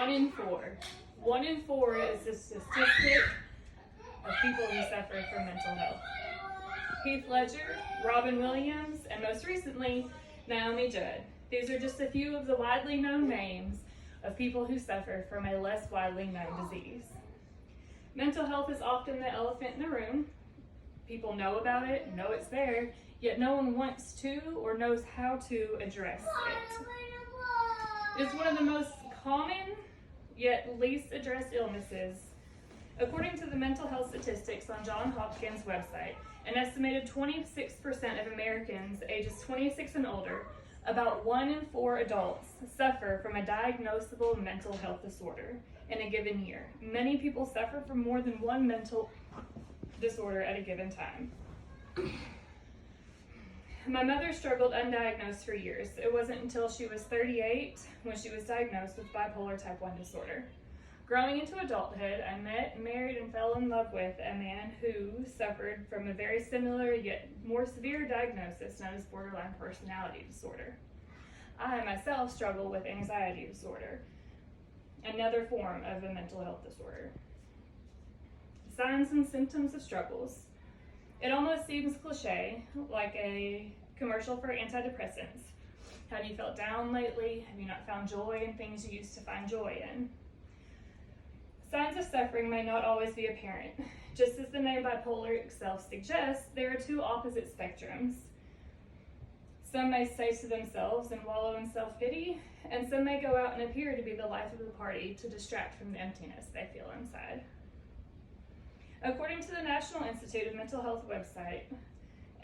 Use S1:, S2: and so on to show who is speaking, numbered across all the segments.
S1: 1 in 4. 1 in 4 is the statistic of people who suffer from mental health. Heath Ledger, Robin Williams, and most recently, Naomi Judd. These are just a few of the widely known names of people who suffer from a less widely known disease. Mental health is often the elephant in the room. People know about it, know it's there, yet no one wants to or knows how to address it. It's one of the most common yet least addressed illnesses. According to the mental health statistics on Johns Hopkins website, an estimated 26% of Americans ages 26 and older, about 1 in 4 adults, suffer from a diagnosable mental health disorder in a given year. Many people suffer from more than one mental disorder at a given time. My mother struggled undiagnosed for years. It wasn't until she was 38 when she was diagnosed with bipolar type 1 disorder. Growing into adulthood, I met, married, and fell in love with a man who suffered from a very similar yet more severe diagnosis known as borderline personality disorder. I myself struggle with anxiety disorder, another form of a mental health disorder. Signs and symptoms of struggles. It almost seems cliche, like a commercial for antidepressants. Have you felt down lately? Have you not found joy in things you used to find joy in? Signs of suffering may not always be apparent. Just as the name bipolar itself suggests, there are two opposite spectrums. Some may stay to themselves and wallow in self-pity, and some may go out and appear to be the life of the party to distract from the emptiness they feel inside. According to the National Institute of Mental Health website,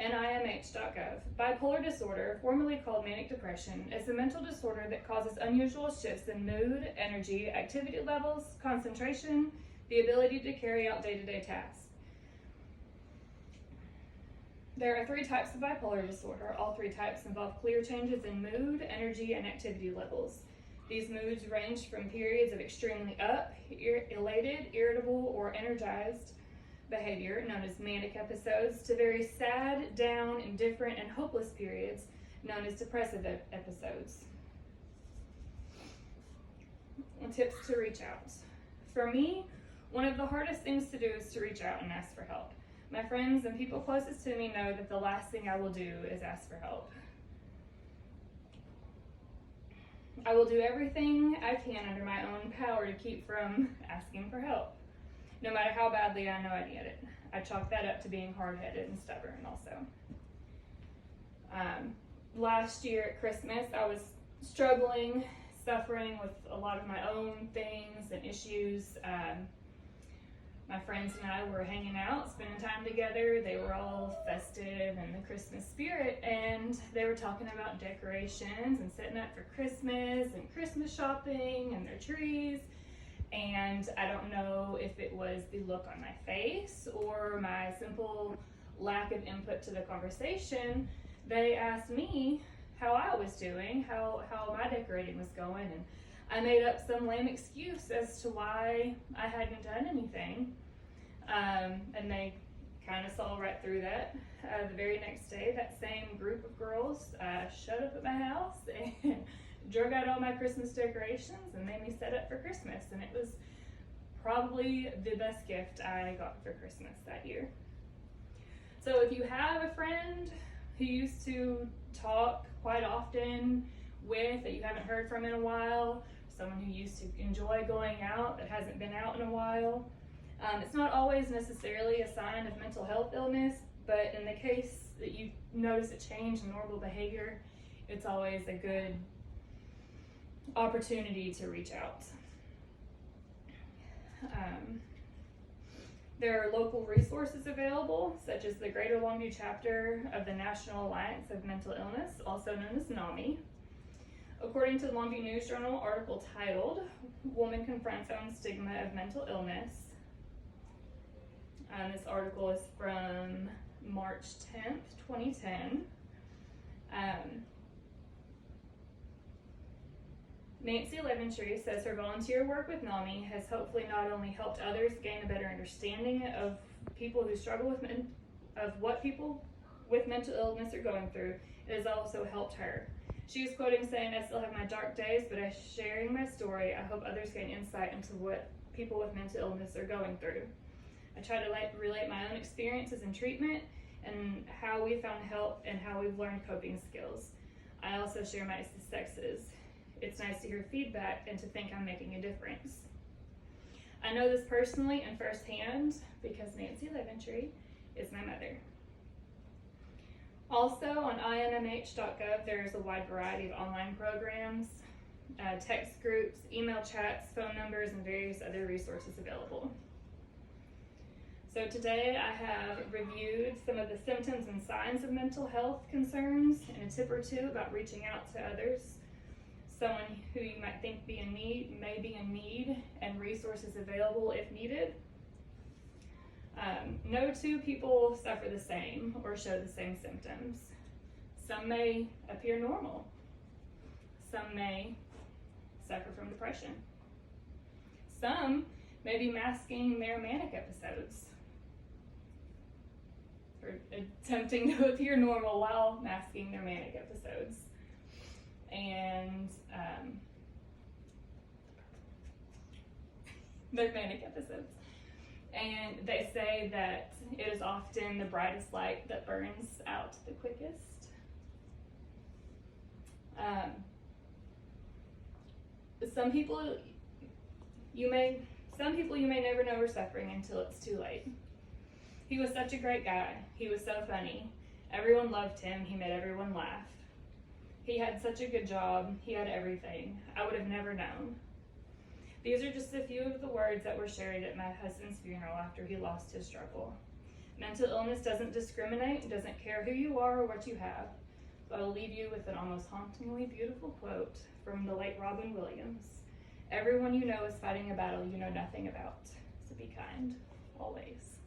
S1: NIMH.gov, bipolar disorder, formerly called manic depression, is a mental disorder that causes unusual shifts in mood, energy, activity levels, concentration, the ability to carry out day-to-day tasks. There are 3 types of bipolar disorder. All 3 types involve clear changes in mood, energy, and activity levels. These moods range from periods of extremely up, elated, irritable, or energized behavior, known as manic episodes, to very sad, down, indifferent, and hopeless periods, known as depressive episodes. And tips to reach out. For me, one of the hardest things to do is to reach out and ask for help. My friends and people closest to me know that the last thing I will do is ask for help. I will do everything I can under my own power to keep from asking for help, no matter how badly I know I need it. I chalk that up to being hard-headed and stubborn also. Last year at Christmas, I was struggling, suffering with a lot of my own things and issues. My friends and I were hanging out, spending time together. They were all festive in the Christmas spirit, and they were talking about decorations and setting up for Christmas and Christmas shopping and their trees. And I don't know if it was the look on my face or my simple lack of input to the conversation. They asked me how I was doing, how my decorating was going, and I made up some lame excuse as to why I hadn't done anything, and they kind of saw right through that. The very next day, that same group of girls showed up at my house and drug out all my Christmas decorations and made me set up for Christmas, and it was probably the best gift I got for Christmas that year. So if you have a friend who used to talk quite often with that you haven't heard from in a while, someone who used to enjoy going out that hasn't been out in a while, it's not always necessarily a sign of mental health illness, but in the case that you notice a change in normal behavior, it's always a good opportunity to reach out. There are local resources available, such as the Greater Longview chapter of the National Alliance of Mental Illness, also known as NAMI. According to the Longview News Journal article titled, "Woman Confronts Own Stigma of Mental Illness." This article is from March 10th, 2010. Nancy Leventree says her volunteer work with NAMI has hopefully not only helped others gain a better understanding of people who struggle with what people with mental illness are going through, it has also helped her. She was quoting saying, "I still have my dark days, but by sharing my story, I hope others gain insight into what people with mental illness are going through. I try to relate my own experiences in treatment and how we found help and how we've learned coping skills. I also share my successes. It's nice to hear feedback and to think I'm making a difference. I know this personally and firsthand because Nancy Leventree is my mother." Also on inmh.gov, there is a wide variety of online programs, text groups, email chats, phone numbers, and various other resources available. So today I have reviewed some of the symptoms and signs of mental health concerns and a tip or two about reaching out to others, someone who you might think may be in need, and resources available if needed. No two people suffer the same or show the same symptoms. Some may appear normal. Some may suffer from depression. Some may be masking their manic episodes or attempting to appear normal while masking their manic episodes. And their manic episodes. And they say that it is often the brightest light that burns out the quickest. Some people you may never know are suffering until it's too late. He was such a great guy. He was so funny. Everyone loved him. He made everyone laugh. He had such a good job. He had everything. I would have never known. These are just a few of the words that were shared at my husband's funeral after he lost his struggle. Mental illness doesn't discriminate and doesn't care who you are or what you have. But I'll leave you with an almost hauntingly beautiful quote from the late Robin Williams. "Everyone you know is fighting a battle you know nothing about. So be kind, always."